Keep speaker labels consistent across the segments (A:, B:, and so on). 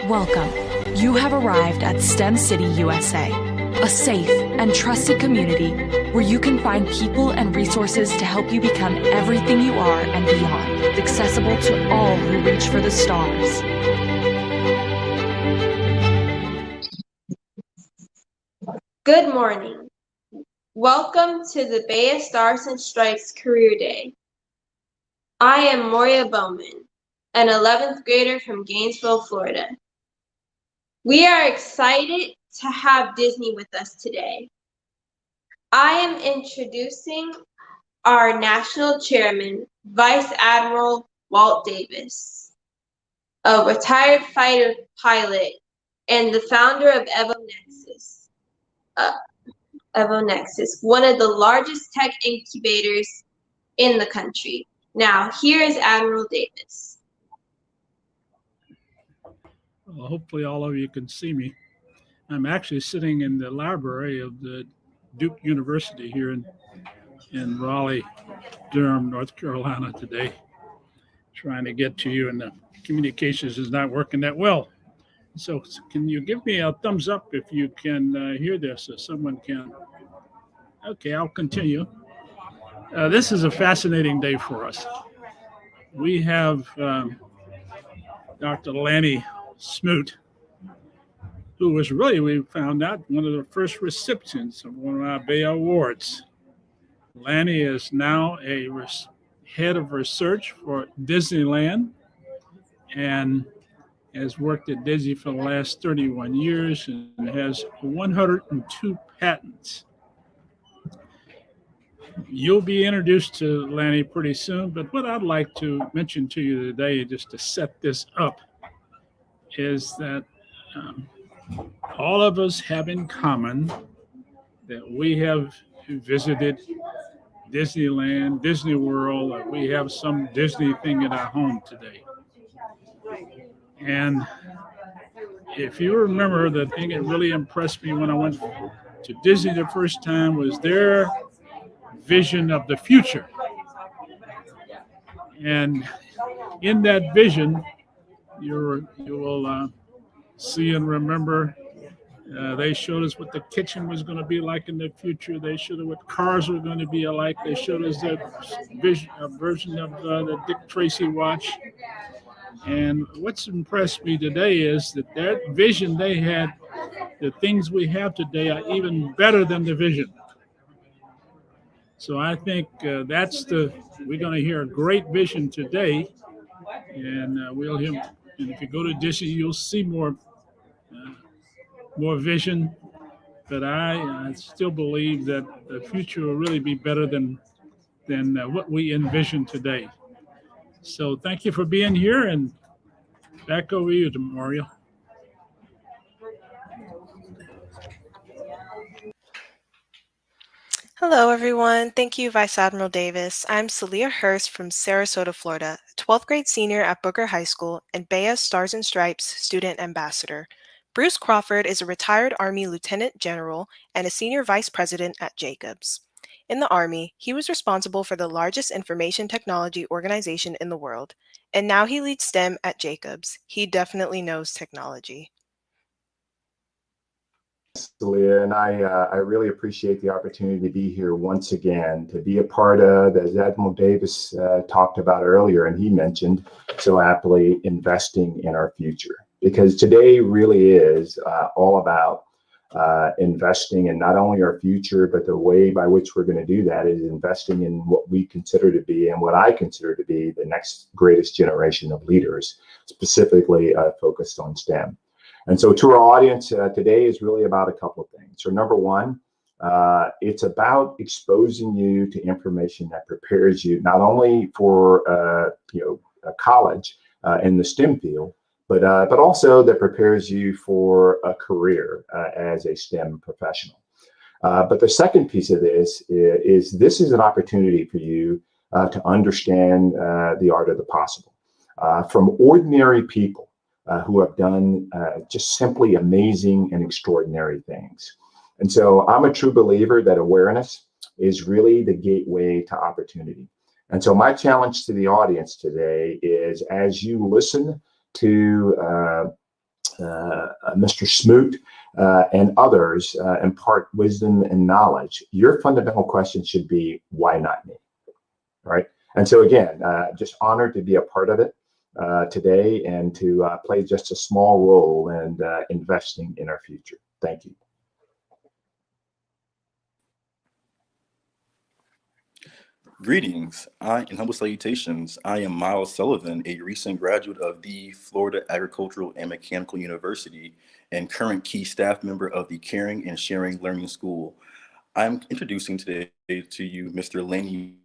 A: Welcome. You have arrived at STEM City, USA, a safe and trusted community where you can find people and resources to help you become everything you are and beyond, accessible to all who reach for the stars.
B: Good morning. Welcome to the BEYA Stars and Stripes Career Day. I am Moria Bowman, an 11th grader from Gainesville, Florida. We are excited to have Disney with us today. I am introducing our National Chairman, Vice Admiral Walt Davis, a retired fighter pilot and the founder of EvoNexus, one of the largest tech incubators in the country. Now, here is Admiral Davis.
C: Well, hopefully all of you can see me. I'm actually sitting in the library of the Duke University here in Raleigh, Durham, North Carolina today, trying to get to you, and the communications is not working that well. So can you give me a thumbs up if you can hear this, if someone can? Okay, I'll continue. This is a fascinating day for us. We have Dr. Lanny Smoot, who was really, we found out, one of the first recipients of one of our BEYA Awards. Lanny is now a head of research for Disneyland and has worked at Disney for the last 31 years and has 102 patents. You'll be introduced to Lanny pretty soon, but what I'd like to mention to you today, just to set this up, is that all of us have in common that we have visited Disneyland, Disney World, or we have some Disney thing in our home today. And if you remember, the thing that really impressed me when I went to Disney the first time was their vision of the future. And in that vision, you will see and remember, they showed us what the kitchen was going to be like in the future. They showed us what cars were going to be like. They showed us a version of the Dick Tracy watch. And what's impressed me today is that vision they had, the things we have today are even better than the vision. So I think we're going to hear a great vision today, and we'll hear. And if you go to Disney, you'll see more vision. But I still believe that the future will really be better than what we envision today. So thank you for being here, and back over you, Mario.
D: Hello, everyone. Thank you, Vice Admiral Davis. I'm Celia Hurst from Sarasota, Florida, 12th grade senior at Booker High School and BEYA Stars and Stripes student ambassador. Bruce Crawford is a retired Army Lieutenant General and a senior vice president at Jacobs. In the Army, he was responsible for the largest information technology organization in the world, and now he leads STEM at Jacobs. He definitely knows technology.
E: Celia, and I really appreciate the opportunity to be here once again, to be a part of, as Admiral Davis talked about earlier, and he mentioned so aptly, investing in our future. Because today really is all about investing in not only our future, but the way by which we're going to do that is investing in what we consider to be, and what I consider to be, the next greatest generation of leaders, specifically focused on STEM. And so to our audience today is really about a couple of things. So number one, it's about exposing you to information that prepares you not only for a college in the STEM field, but also that prepares you for a career as a STEM professional. But the second piece of this is an opportunity for you to understand the art of the possible from ordinary people who have done just simply amazing and extraordinary things. And so I'm a true believer that awareness is really the gateway to opportunity. And so my challenge to the audience today is, as you listen to Mr. Smoot, and others impart wisdom and knowledge, your fundamental question should be, why not me? All right. And so again, just honored to be a part of it today and to play just a small role in investing in our future. Thank you.
F: Greetings, and humble salutations. I am Miles Sullivan, a recent graduate of the Florida Agricultural and Mechanical University and current key staff member of the Caring and Sharing Learning School. I'm introducing today to you Mr. Lanny.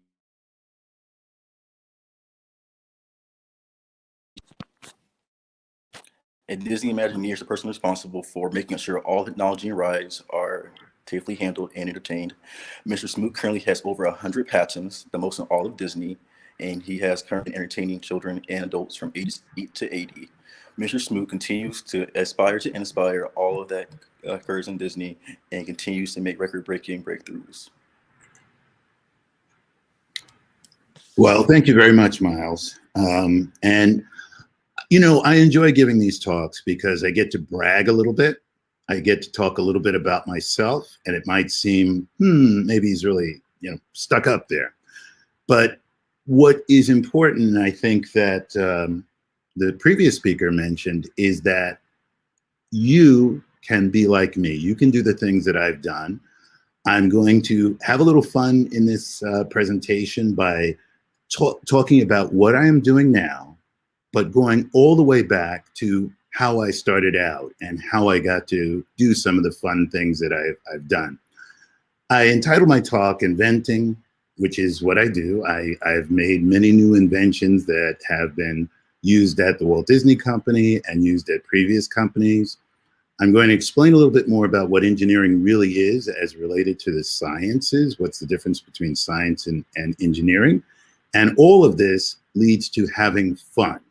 F: A Disney Imagineer is the person responsible for making sure all technology and rides are safely handled and entertained. Mr. Smoot currently has over 100 patents, the most in all of Disney, and he has currently entertaining children and adults from ages 8 to 80. Mr. Smoot continues to aspire to inspire all of that occurs in Disney and continues to make record-breaking breakthroughs.
G: Well, thank you very much, Miles. And, you know, I enjoy giving these talks because I get to brag a little bit. I get to talk a little bit about myself, and it might seem, maybe he's really, stuck up there. But what is important, and I think that the previous speaker mentioned, is that you can be like me. You can do the things that I've done. I'm going to have a little fun in this presentation by talking about what I am doing now, but going all the way back to how I started out and how I got to do some of the fun things that I've done. I entitled my talk Inventing, which is what I do. I've made many new inventions that have been used at the Walt Disney Company and used at previous companies. I'm going to explain a little bit more about what engineering really is as related to the sciences, what's the difference between science and engineering. And all of this leads to having fun,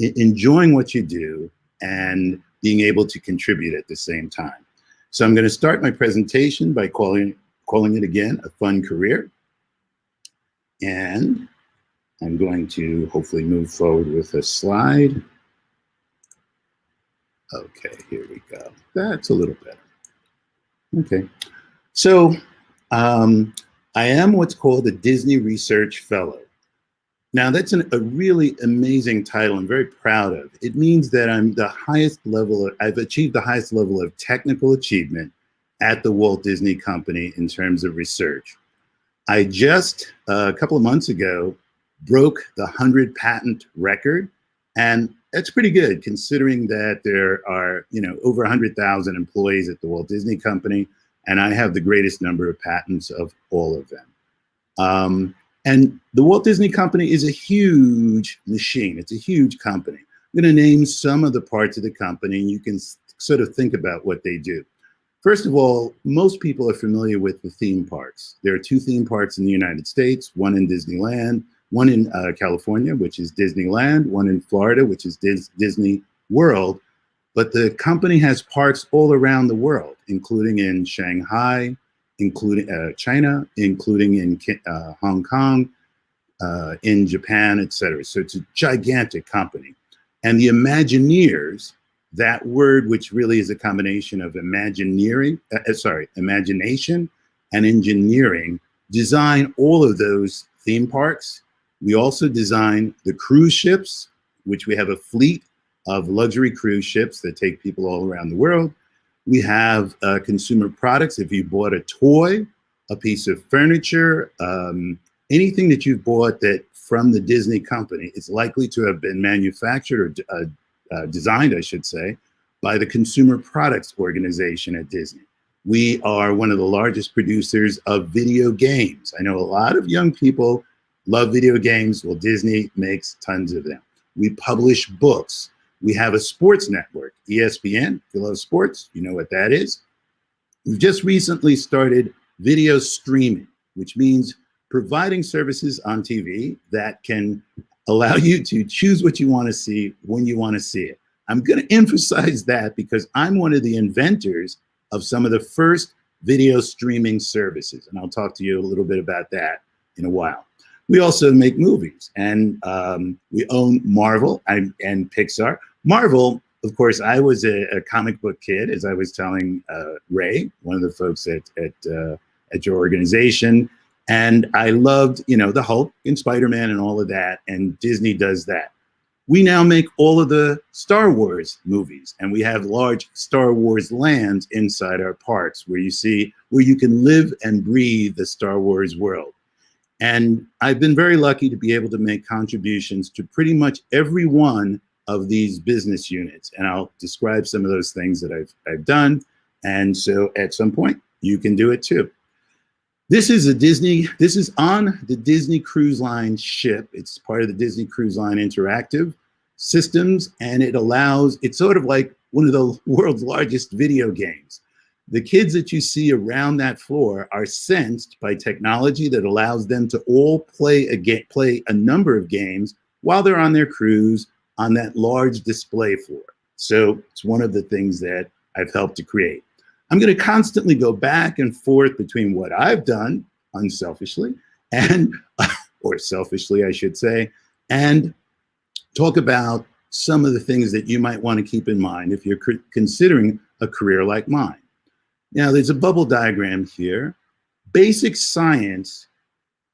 G: enjoying what you do and being able to contribute at the same time. So I'm going to start my presentation by calling it again a fun career. And I'm going to hopefully move forward with a slide. Okay, here we go. That's a little better. Okay, so I am what's called a Disney Research Fellow. Now that's a really amazing title I'm very proud of. It means that I've achieved the highest level of technical achievement at the Walt Disney Company in terms of research. I just, a couple of months ago, broke the 100 patent record, and that's pretty good considering that there are, over 100,000 employees at the Walt Disney Company, and I have the greatest number of patents of all of them. And the Walt Disney Company is a huge machine. It's a huge company. I'm going to name some of the parts of the company, and you can sort of think about what they do. First of all, most people are familiar with the theme parks. There are 2 theme parks in the United States, one in Disneyland, one in California, which is Disneyland, one in Florida, which is Disney World. But the company has parks all around the world, including in Shanghai, including China, including in Hong Kong, in Japan, etc. So it's a gigantic company. And the Imagineers, that word, which really is a combination of imagination and engineering, design all of those theme parks. We also design the cruise ships, which we have a fleet of luxury cruise ships that take people all around the world. We have consumer products. If you bought a toy, a piece of furniture, anything that you've bought that from the Disney company, it's likely to have been manufactured or designed, I should say, by the Consumer Products Organization at Disney. We are one of the largest producers of video games. I know a lot of young people love video games. Well, Disney makes tons of them. We publish books. We have a sports network, ESPN. If you love sports, you know what that is. We've just recently started video streaming, which means providing services on TV that can allow you to choose what you want to see when you want to see it. I'm going to emphasize that because I'm one of the inventors of some of the first video streaming services, and I'll talk to you a little bit about that in a while. We also make movies, and we own Marvel and Pixar. Marvel of course, I was a comic book kid, as I was telling Ray, one of the folks at your organization. And I loved, the Hulk and Spider-Man and all of that. And Disney does that. We now make all of the Star Wars movies, and we have large Star Wars lands inside our parks where you can live and breathe the Star Wars world. And I've been very lucky to be able to make contributions to pretty much every one of these business units. And I'll describe some of those things that I've done. And so at some point you can do it too. This is on the Disney Cruise Line ship. It's part of the Disney Cruise Line interactive systems, and it's sort of like one of the world's largest video games. The kids that you see around that floor are sensed by technology that allows them to all play a number of games while they're on their cruise on that large display floor. So it's one of the things that I've helped to create. I'm going to constantly go back and forth between what I've done unselfishly or selfishly, I should say, and talk about some of the things that you might want to keep in mind if you're considering a career like mine. Now, there's a bubble diagram here. Basic science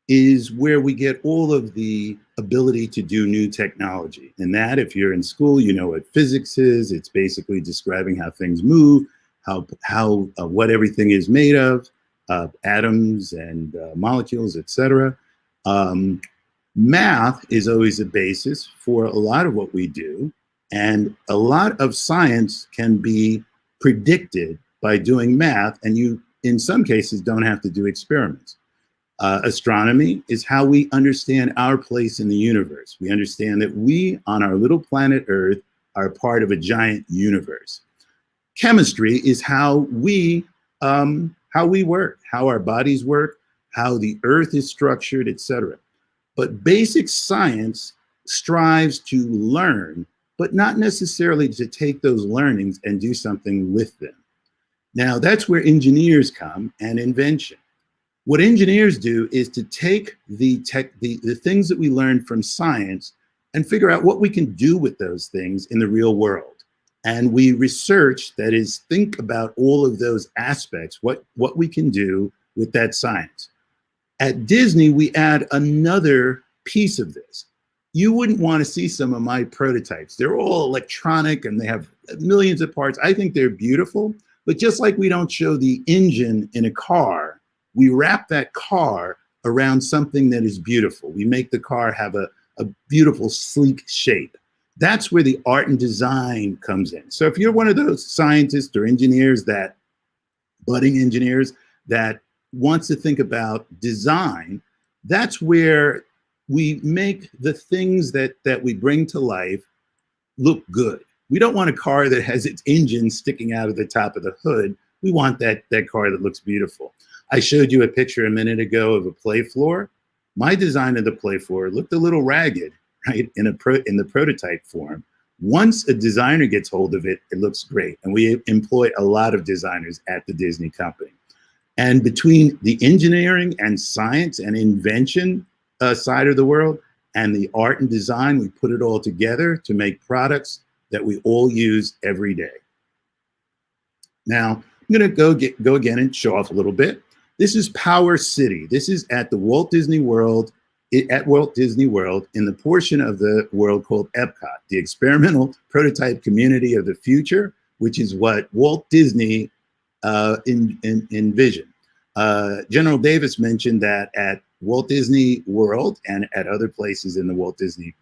G: is where we get all of the ability to do new technology. And that, if you're in school, you know what physics is. It's basically describing how things move, what everything is made of, atoms and molecules, etc. Math is always a basis for a lot of what we do, and a lot of science can be predicted by doing math, and you, in some cases, don't have to do experiments. Astronomy is how we understand our place in the universe. We understand that we, on our little planet Earth, are part of a giant universe. Chemistry is how we work, how our bodies work, how the Earth is structured, etc. But basic science strives to learn, but not necessarily to take those learnings and do something with them. Now, that's where engineers come and invention. What engineers do is to take the things that we learn from science and figure out what we can do with those things in the real world. And we research, that is, think about all of those aspects, what we can do with that science. At Disney, we add another piece of this. You wouldn't want to see some of my prototypes. They're all electronic and they have millions of parts. I think they're beautiful, but just like we don't show the engine in a car, we wrap that car around something that is beautiful. We make the car have a beautiful, sleek shape. That's where the art and design comes in. So if you're one of those scientists or engineers, budding engineers that wants to think about design, that's where we make the things that we bring to life look good. We don't want a car that has its engine sticking out of the top of the hood. We want that car that looks beautiful. I showed you a picture a minute ago of a play floor. My design of the play floor looked a little ragged, right, in the prototype form. Once a designer gets hold of it, it looks great. And we employ a lot of designers at the Disney Company. And between the engineering and science and invention side of the world and the art and design, we put it all together to make products that we all use every day. Now, I'm going to go again and show off a little bit. This is Power City. This is at the Walt Disney World, in the portion of the world called Epcot, the experimental prototype community of the future, which is what Walt Disney envisioned. General Davis mentioned that at Walt Disney World and at other places in the Walt Disney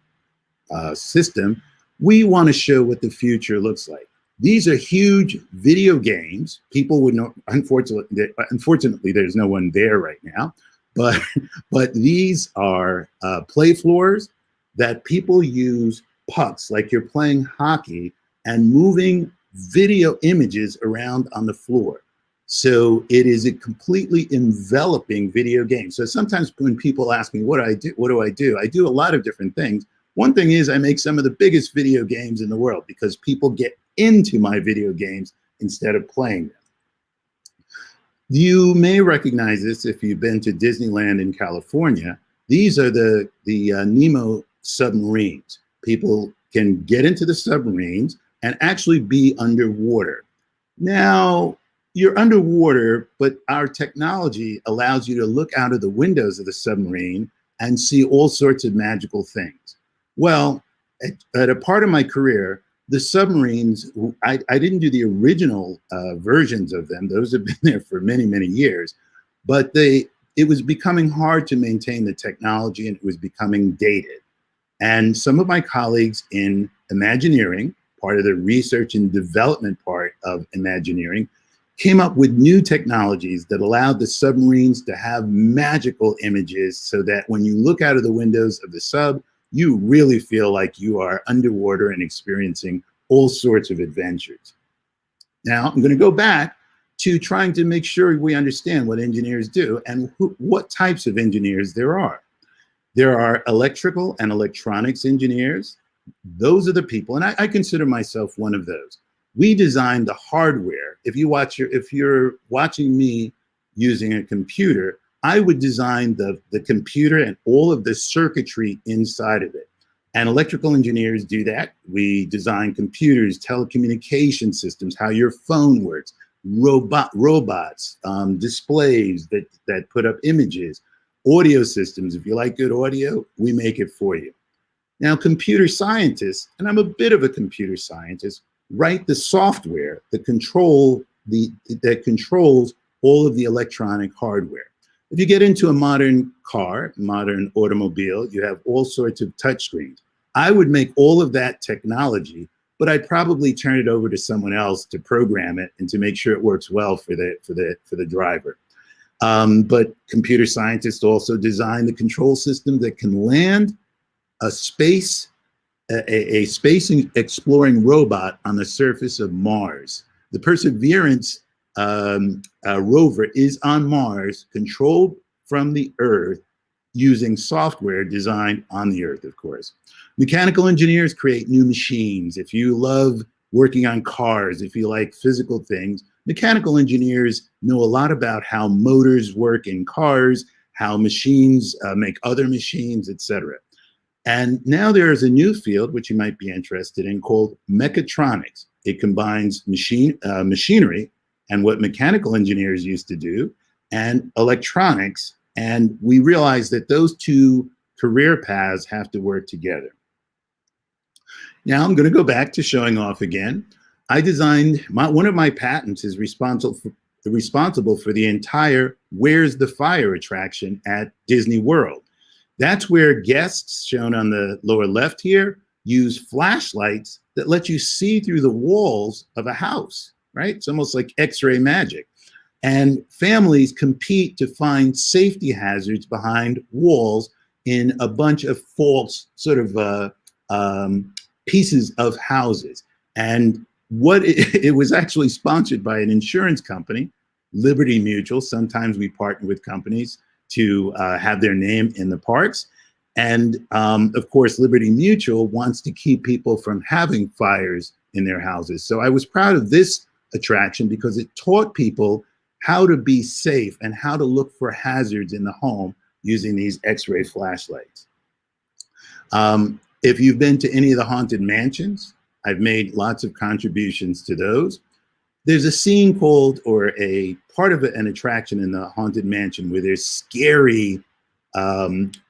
G: system, we want to show what the future looks like. These are huge video games. People would know, unfortunately, there's no one there right now, but these are play floors that people use pucks, like you're playing hockey, and moving video images around on the floor. So it is a completely enveloping video game. So sometimes when people ask me, what do I do? I do a lot of different things. One thing is I make some of the biggest video games in the world because people get into my video games instead of playing them. You may recognize this if you've been to Disneyland in California. These are the Nemo Submarines. People can get into the submarines and actually be underwater. Now, you're underwater, but our technology allows you to look out of the windows of the submarine and see all sorts of magical things. Well, at a part of my career, the submarines, I didn't do the original versions of them. Those have been there for many, many years, but it was becoming hard to maintain the technology, and it was becoming dated. And some of my colleagues in Imagineering, part of the research and development part of Imagineering, came up with new technologies that allowed the submarines to have magical images so that when you look out of the windows of the sub, you really feel like you are underwater and experiencing all sorts of adventures. Now, I'm going to go back to trying to make sure we understand what engineers do and what types of engineers there are. There are electrical and electronics engineers. Those are the people, and I consider myself one of those. We design the hardware. If you're watching me using a computer, I would design the computer and all of the circuitry inside of it. And electrical engineers do that. We design computers, telecommunication systems, how your phone works, robots, displays that put up images, audio systems. If you like good audio, we make it for you. Now, computer scientists, and I'm a bit of a computer scientist, write the software that controls all of the electronic hardware. If you get into a modern car, modern automobile, you have all sorts of touchscreens. I would make all of that technology, but I'd probably turn it over to someone else to program it and to make sure it works well for the driver. But computer scientists also design the control system that can land a space exploring robot on the surface of Mars. The Perseverance rover is on Mars, controlled from the Earth, using software designed on the Earth, of course. Mechanical engineers create new machines. If you love working on cars, if you like physical things, mechanical engineers know a lot about how motors work in cars, how machines make other machines, etc. And now there is a new field, which you might be interested in, called mechatronics. It combines machinery and what mechanical engineers used to do, and electronics. And we realize that those two career paths have to work together. Now I'm going to go back to showing off again. I designed, one of my patents is responsible for the entire Where's the Fire attraction at Disney World. That's where guests, shown on the lower left here, use flashlights that let you see through the walls of a house, right? It's almost like X-ray magic. And families compete to find safety hazards behind walls in a bunch of false sort of pieces of houses. And it was actually sponsored by an insurance company, Liberty Mutual. Sometimes we partner with companies to have their name in the parks. And of course, Liberty Mutual wants to keep people from having fires in their houses. So I was proud of this attraction because it taught people how to be safe and how to look for hazards in the home using these X-ray flashlights. If you've been to any of the haunted mansions, I've made lots of contributions to those. There's a scene called, or a part of an attraction in the haunted mansion where there's scary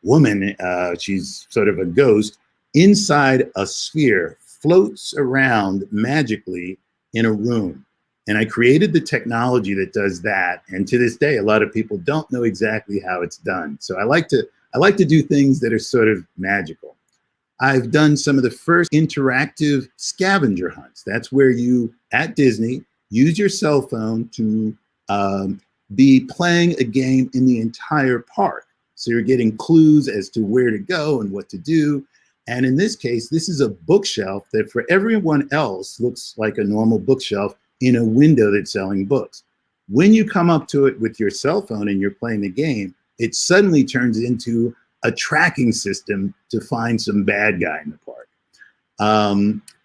G: woman, she's sort of a ghost, inside a sphere, floats around magically in a room. And I created the technology that does that. And to this day, a lot of people don't know exactly how it's done. So I like to do things that are sort of magical. I've done some of the first interactive scavenger hunts. That's where you, at Disney, use your cell phone to be playing a game in the entire park. So you're getting clues as to where to go and what to do. And in this case, this is a bookshelf that for everyone else looks like a normal bookshelf in a window that's selling books. When you come up to it with your cell phone and you're playing the game, it suddenly turns into a tracking system to find some bad guy in the park.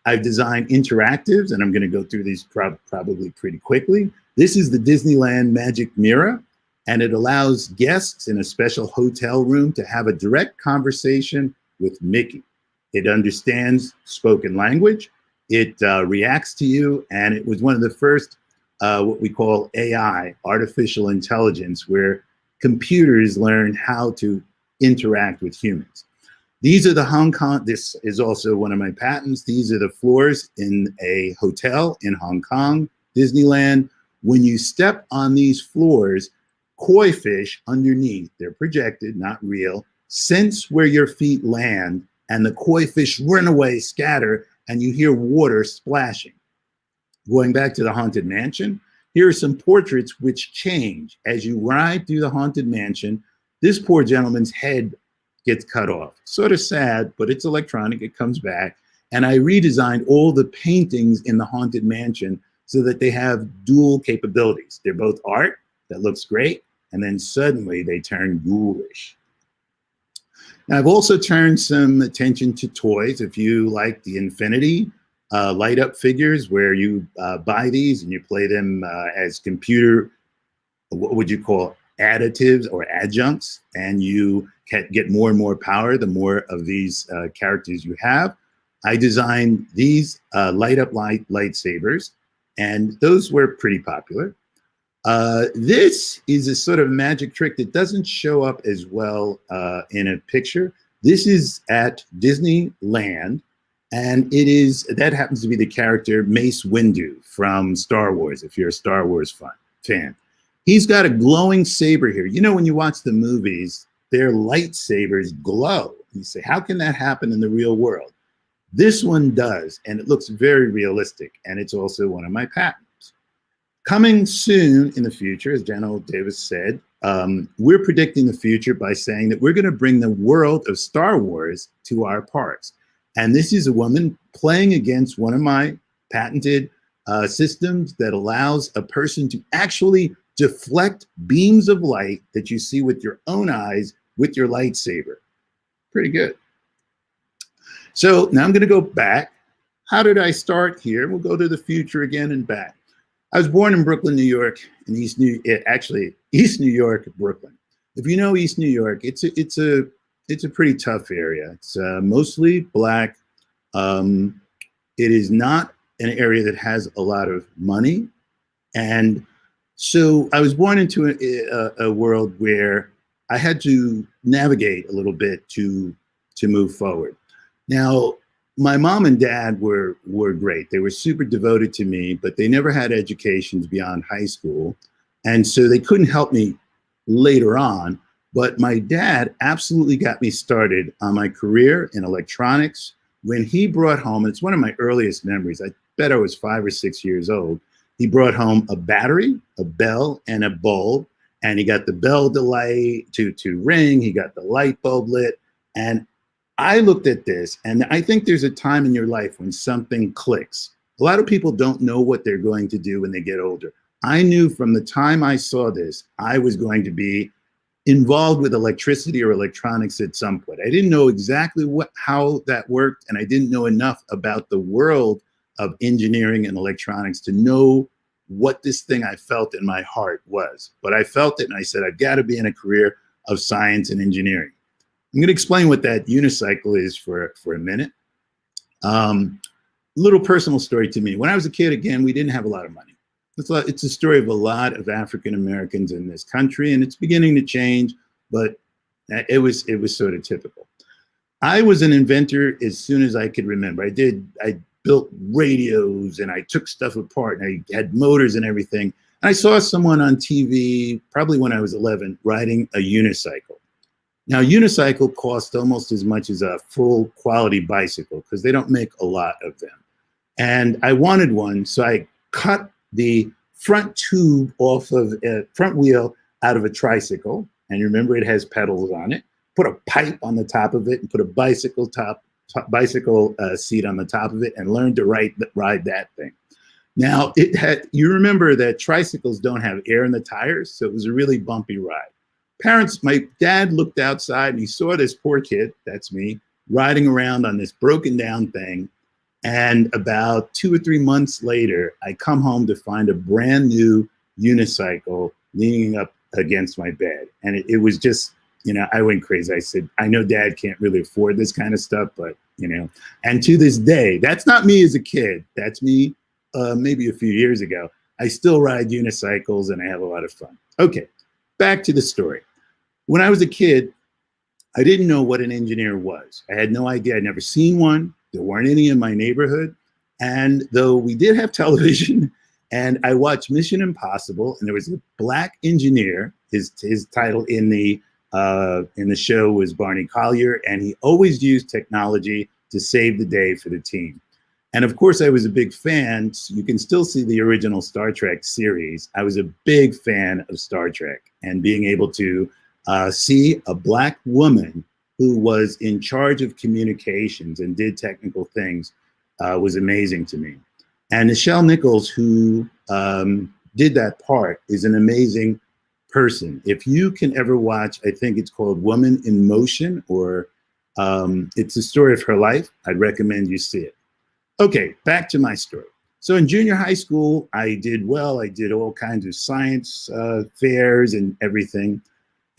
G: I've designed interactives, and I'm going to go through these probably pretty quickly. This is the Disneyland Magic Mirror, and it allows guests in a special hotel room to have a direct conversation with Mickey. It understands spoken language, It reacts to you, and it was one of the first what we call AI, artificial intelligence, where computers learn how to interact with humans. These are the Hong Kong, this is also one of my patents. These are the floors in a hotel in Hong Kong, Disneyland. When you step on these floors, koi fish underneath, they're projected, not real, sense where your feet land, and the koi fish run away, scatter, and you hear water splashing. Going back to the Haunted Mansion, here are some portraits which change. As you ride through the Haunted Mansion, this poor gentleman's head gets cut off. Sort of sad, but it's electronic, it comes back. And I redesigned all the paintings in the Haunted Mansion so that they have dual capabilities. They're both art, that looks great, and then suddenly they turn ghoulish. Now, I've also turned some attention to toys. If you like the Infinity light up figures where you buy these and you play them as computer, what would you call additives or adjuncts, and you can get more and more power the more of these characters you have. I designed these light up lightsabers, and those were pretty popular. This is a sort of magic trick that doesn't show up as well in a picture. This is at Disneyland, and that happens to be the character Mace Windu from Star Wars, if you're a Star Wars fan. He's got a glowing saber here. You know, when you watch the movies, their lightsabers glow. You say, how can that happen in the real world? This one does, and it looks very realistic, and it's also one of my patents. Coming soon in the future, as General Davis said, we're predicting the future by saying that we're going to bring the world of Star Wars to our parks. And this is a woman playing against one of my patented systems that allows a person to actually deflect beams of light that you see with your own eyes with your lightsaber. Pretty good. So now I'm going to go back. How did I start here? We'll go to the future again and back. I was born in Brooklyn, New York, in East New York, Brooklyn. If you know East New York, it's a pretty tough area. It's mostly Black. It is not an area that has a lot of money. And so I was born into a world where I had to navigate a little bit to move forward. Now, my mom and dad were great. They were super devoted to me, but they never had educations beyond high school. And so they couldn't help me later on. But my dad absolutely got me started on my career in electronics when he brought home, it's one of my earliest memories, I bet I was 5 or 6 years old, he brought home a battery, a bell, and a bulb. And he got the bell to light, to ring, he got the light bulb lit. And I looked at this, and I think there's a time in your life when something clicks. A lot of people don't know what they're going to do when they get older. I knew from the time I saw this, I was going to be involved with electricity or electronics at some point. I didn't know exactly how that worked, and I didn't know enough about the world of engineering and electronics to know what this thing I felt in my heart was. But I felt it, and I said, I've got to be in a career of science and engineering. I'm going to explain what that unicycle is for a minute. Little personal story to me. When I was a kid, again, we didn't have a lot of money. It's a story of a lot of African Americans in this country, and it's beginning to change, but it was sort of typical. I was an inventor as soon as I could remember. I built radios, and I took stuff apart, and I had motors and everything. And I saw someone on TV, probably when I was 11, riding a unicycle. Now, a unicycle costs almost as much as a full quality bicycle because they don't make a lot of them. And I wanted one, so I cut the front tube off of a front wheel out of a tricycle. And you remember it has pedals on it. Put a pipe on the top of it and put a bicycle seat on the top of it and learned to ride that thing. Now, you remember that tricycles don't have air in the tires, so it was a really bumpy ride. My dad looked outside and he saw this poor kid, that's me, riding around on this broken down thing. And about 2 or 3 months later, I come home to find a brand new unicycle leaning up against my bed. And it was just I went crazy. I said, I know Dad can't really afford this kind of stuff, but, and to this day, that's not me as a kid. That's me maybe a few years ago. I still ride unicycles and I have a lot of fun. Okay, back to the story. When I was a kid, I didn't know what an engineer was. I had no idea. I'd never seen one. There weren't any in my neighborhood. And though we did have television, and I watched Mission Impossible, and there was a black engineer. His title in the show was Barney Collier, and he always used technology to save the day for the team. And of course, I was a big fan. You can still see the original Star Trek series. I was a big fan of Star Trek, and being able to see a black woman who was in charge of communications and did technical things was amazing to me. And Nichelle Nichols, who did that part, is an amazing person. If you can ever watch, I think it's called Woman in Motion, or it's the story of her life, I'd recommend you see it. Okay, back to my story. So in junior high school, I did well. I did all kinds of science fairs and everything.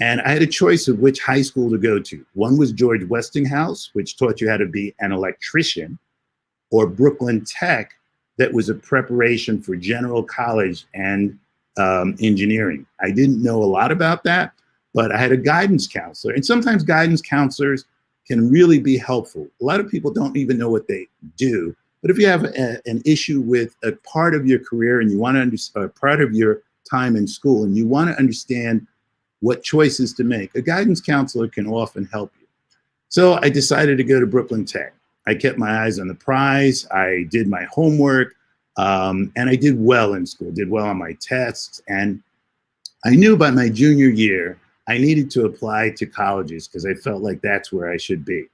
G: And I had a choice of which high school to go to. One was George Westinghouse, which taught you how to be an electrician, or Brooklyn Tech, that was a preparation for general college and engineering. I didn't know a lot about that, but I had a guidance counselor. And sometimes guidance counselors can really be helpful. A lot of people don't even know what they do. But if you have an issue with a part of your career and you want to understand part of your time in school and you want to understand what choices to make, a guidance counselor can often help you. So I decided to go to Brooklyn Tech. I kept my eyes on the prize. I did my homework, and I did well in school, did well on my tests. And I knew by my junior year, I needed to apply to colleges because I felt like that's where I should be.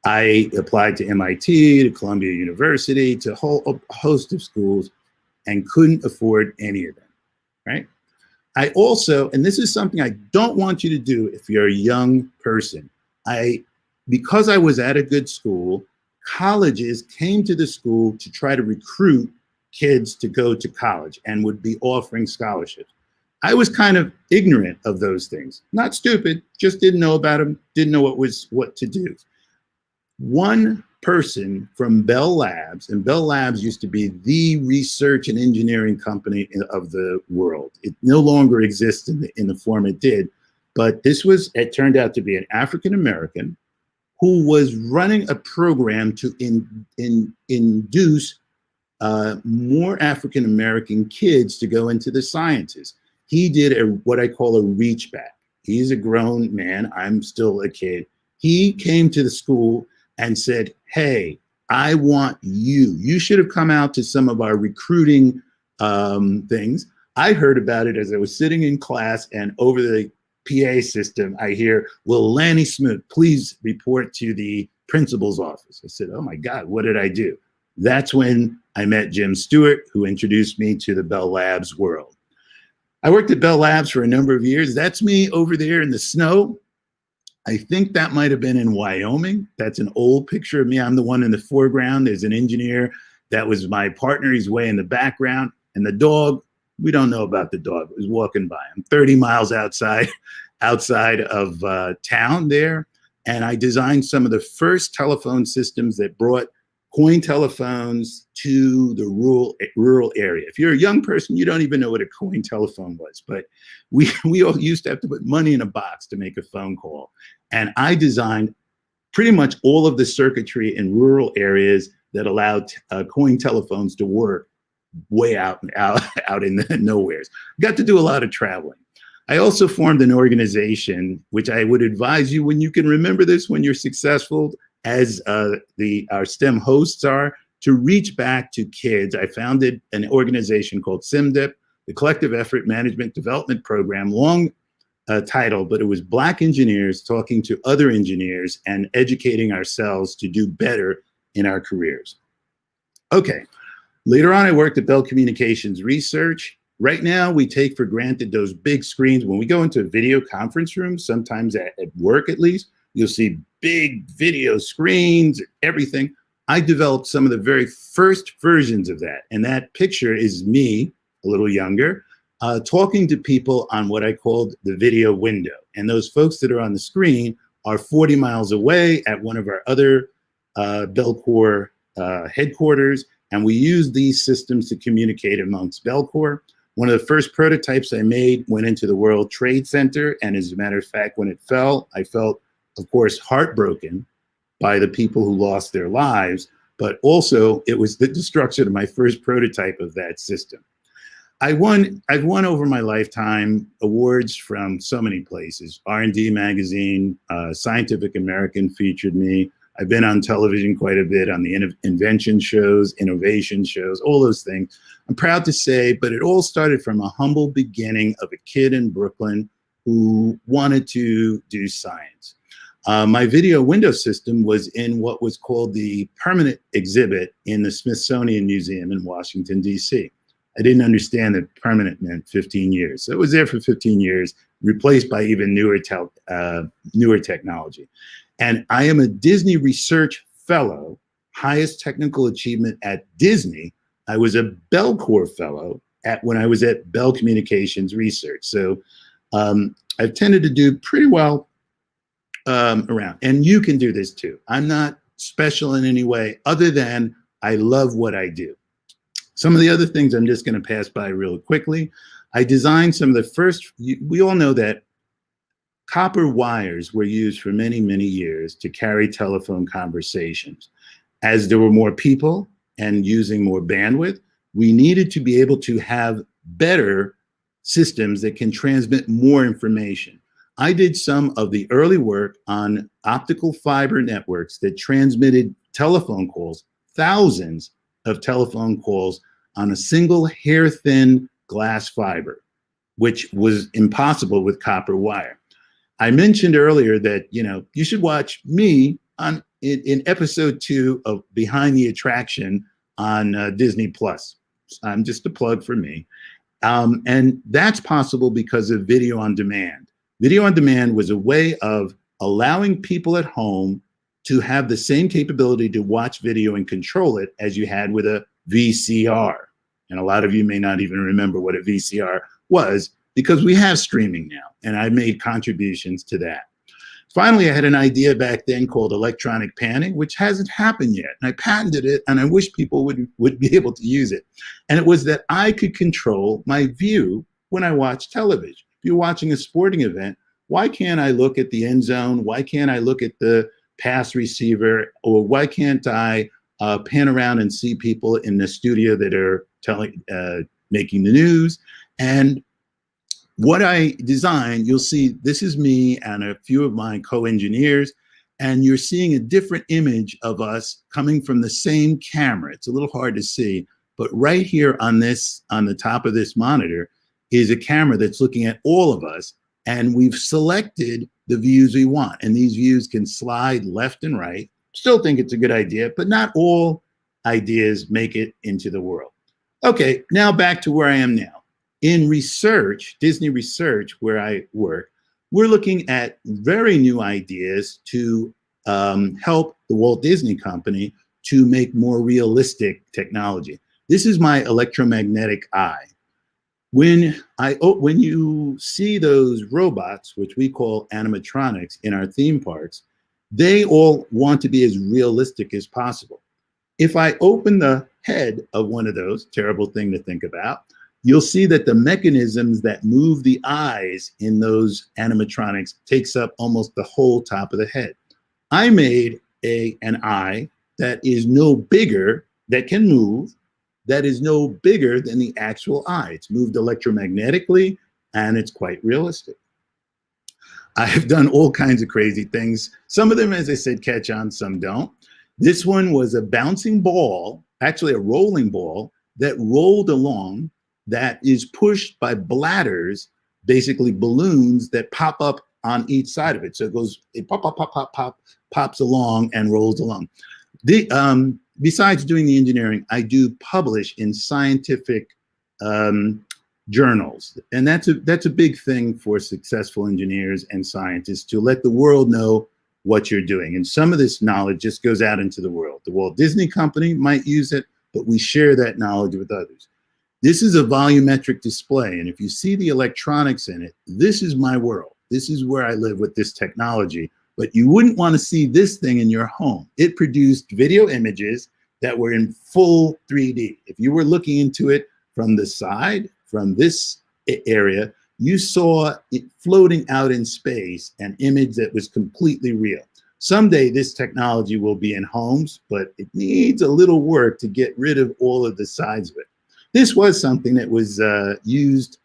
G: I applied to MIT, to Columbia University, to a host of schools, and couldn't afford any of them, right? I also, and this is something I don't want you to do if you're a young person, because I was at a good school, colleges came to the school to try to recruit kids to go to college and would be offering scholarships. I was kind of ignorant of those things. Not stupid, just didn't know about them, didn't know what to do. One person from Bell Labs, and Bell Labs used to be the research and engineering company of the world. It no longer exists in the form it did, but it turned out to be an African-American who was running a program to induce more African-American kids to go into the sciences. He did what I call a reach back. He's a grown man, I'm still a kid. He came to the school and said, hey, I want you. You should have come out to some of our recruiting things. I heard about it as I was sitting in class, and over the PA system, I hear, will Lanny Smoot please report to the principal's office? I said, oh my God, what did I do? That's when I met Jim Stewart, who introduced me to the Bell Labs world. I worked at Bell Labs for a number of years. That's me over there in the snow. I think that might have been in Wyoming. That's an old picture of me. I'm the one in the foreground. There's an engineer that was my partner. He's way in the background. And the dog, we don't know about the dog. It was walking by. I'm 30 miles outside of town there. And I designed some of the first telephone systems that brought coin telephones to the rural area. If you're a young person, you don't even know what a coin telephone was, but we all used to have to put money in a box to make a phone call. And I designed pretty much all of the circuitry in rural areas that allowed coin telephones to work way out in the nowheres. Got to do a lot of traveling. I also formed an organization, which I would advise you, when you can remember this, when you're successful, as our STEM hosts are, to reach back to kids. I founded an organization called SIMDIP, the Collective Effort Management Development Program, long title, but it was Black engineers talking to other engineers and educating ourselves to do better in our careers. Okay, later on I worked at Bell Communications Research. Right now we take for granted those big screens. When we go into a video conference room, sometimes at work at least, you'll see big video screens, everything. I developed some of the very first versions of that. And that picture is me, a little younger, talking to people on what I called the video window. And those folks that are on the screen are 40 miles away at one of our other Belcorp headquarters. And we use these systems to communicate amongst Belcorp. One of the first prototypes I made went into the World Trade Center. And as a matter of fact, when it fell, I felt, of course, heartbroken by the people who lost their lives, but also it was the destruction of my first prototype of that system. I've won over my lifetime awards from so many places. R&D magazine, Scientific American featured me. I've been on television quite a bit on the invention shows, innovation shows, all those things. I'm proud to say, but it all started from a humble beginning of a kid in Brooklyn who wanted to do science. My video window system was in what was called the permanent exhibit in the Smithsonian Museum in Washington, D.C. I didn't understand that permanent meant 15 years. So it was there for 15 years, replaced by even newer technology. And I am a Disney Research Fellow, highest technical achievement at Disney. I was a Belcorp Fellow when I was at Bell Communications Research. So I've tended to do pretty well around. And you can do this too. I'm not special in any way other than I love what I do. Some of the other things I'm just going to pass by real quickly. I designed some of the first, we all know that copper wires were used for many, many years to carry telephone conversations. As there were more people and using more bandwidth, we needed to be able to have better systems that can transmit more information. I did some of the early work on optical fiber networks that transmitted telephone calls, thousands of telephone calls on a single hair-thin glass fiber, which was impossible with copper wire. I mentioned earlier that, you should watch me in episode 2 of Behind the Attraction on Disney Plus. Just a plug for me. And that's possible because of video on demand. Video on demand was a way of allowing people at home to have the same capability to watch video and control it as you had with a VCR. And a lot of you may not even remember what a VCR was because we have streaming now, and I made contributions to that. Finally, I had an idea back then called electronic panning, which hasn't happened yet. And I patented it, and I wish people would be able to use it. And it was that I could control my view when I watch television. If you're watching a sporting event, why can't I look at the end zone? Why can't I look at the pass receiver? Or why can't I pan around and see people in the studio that are making the news? And what I designed, you'll see, this is me and a few of my co-engineers, and you're seeing a different image of us coming from the same camera. It's a little hard to see, but right here on the top of this monitor is a camera that's looking at all of us, and we've selected the views we want. And these views can slide left and right. Still think it's a good idea, but not all ideas make it into the world. Okay, now back to where I am now. In research, Disney Research, where I work, we're looking at very new ideas to help the Walt Disney Company to make more realistic technology. This is my electromagnetic eye. When you see those robots, which we call animatronics in our theme parks, they all want to be as realistic as possible. If I open the head of one of those, terrible thing to think about, you'll see that the mechanisms that move the eyes in those animatronics takes up almost the whole top of the head. I made an eye that is no bigger, that can move, that is no bigger than the actual eye. It's moved electromagnetically, and it's quite realistic. I have done all kinds of crazy things. Some of them, as I said, catch on, some don't. This one was a bouncing ball, actually a rolling ball, that rolled along, that is pushed by bladders, basically balloons that pop up on each side of it. So it pops along and rolls along. Besides doing the engineering, I do publish in scientific journals. And that's a big thing for successful engineers and scientists, to let the world know what you're doing. And some of this knowledge just goes out into the world. The Walt Disney Company might use it, but we share that knowledge with others. This is a volumetric display. And if you see the electronics in it, this is my world. This is where I live with this technology. But you wouldn't want to see this thing in your home. It produced video images that were in full 3D. If you were looking into it from the side, from this area, you saw it floating out in space, an image that was completely real. Someday this technology will be in homes, but it needs a little work to get rid of all of the sides of it. This was something that was used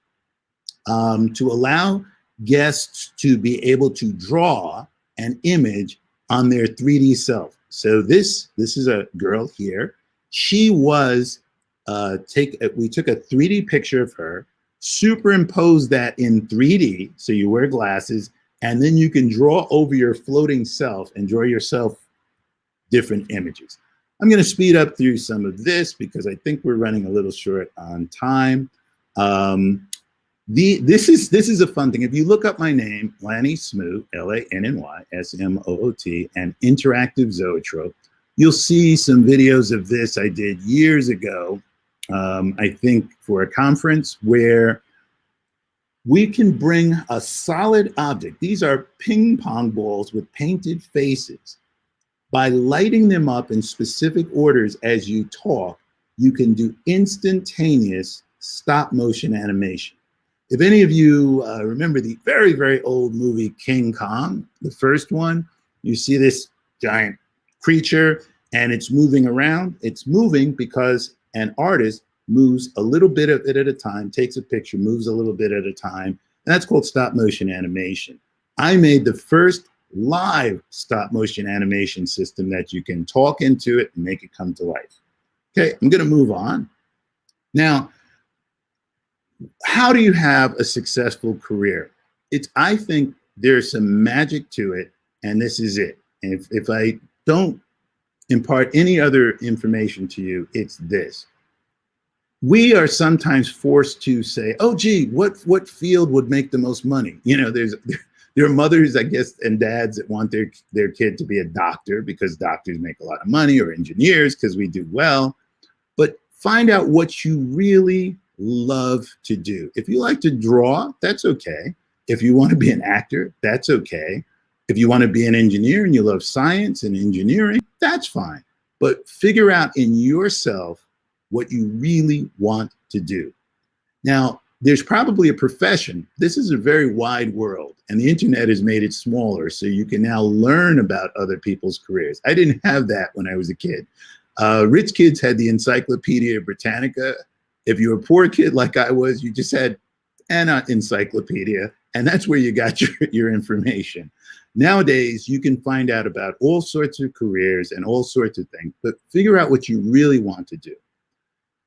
G: to allow guests to be able to draw an image on their 3D self. So this is a girl here. She was, we took a 3D picture of her, superimpose that in 3D, so you wear glasses, and then you can draw over your floating self and draw yourself different images. I'm going to speed up through some of this because I think we're running a little short on time. This is a fun thing. If you look up my name, Lanny Smoot, Lanny and interactive zoetrope, you'll see some videos of this I did years ago, I think for a conference where we can bring a solid object. These are ping pong balls with painted faces. By lighting them up in specific orders as you talk, you can do instantaneous stop motion animation. If any of you remember the very, very old movie King Kong, the first one, you see this giant creature and it's moving around. It's moving because an artist moves a little bit of it at a time, takes a picture, moves a little bit at a time. And that's called stop motion animation. I made the first live stop motion animation system that you can talk into it and make it come to life. Okay, I'm gonna move on. Now, how do you have a successful career? I think there's some magic to it, and this is it. And if I don't impart any other information to you, it's this. We are sometimes forced to say, oh, gee, what field would make the most money? You know, there are mothers, I guess, and dads that want their kid to be a doctor because doctors make a lot of money, or engineers because we do well. But find out what you really love to do. If you like to draw, that's okay. If you want to be an actor, that's okay. If you want to be an engineer and you love science and engineering, that's fine. But figure out in yourself what you really want to do. Now, there's probably a profession. This is a very wide world, and the internet has made it smaller, so you can now learn about other people's careers. I didn't have that when I was a kid. Rich kids had the Encyclopedia Britannica. If you were a poor kid like I was, you just had an encyclopedia, and that's where you got your information. Nowadays, you can find out about all sorts of careers and all sorts of things, but figure out what you really want to do.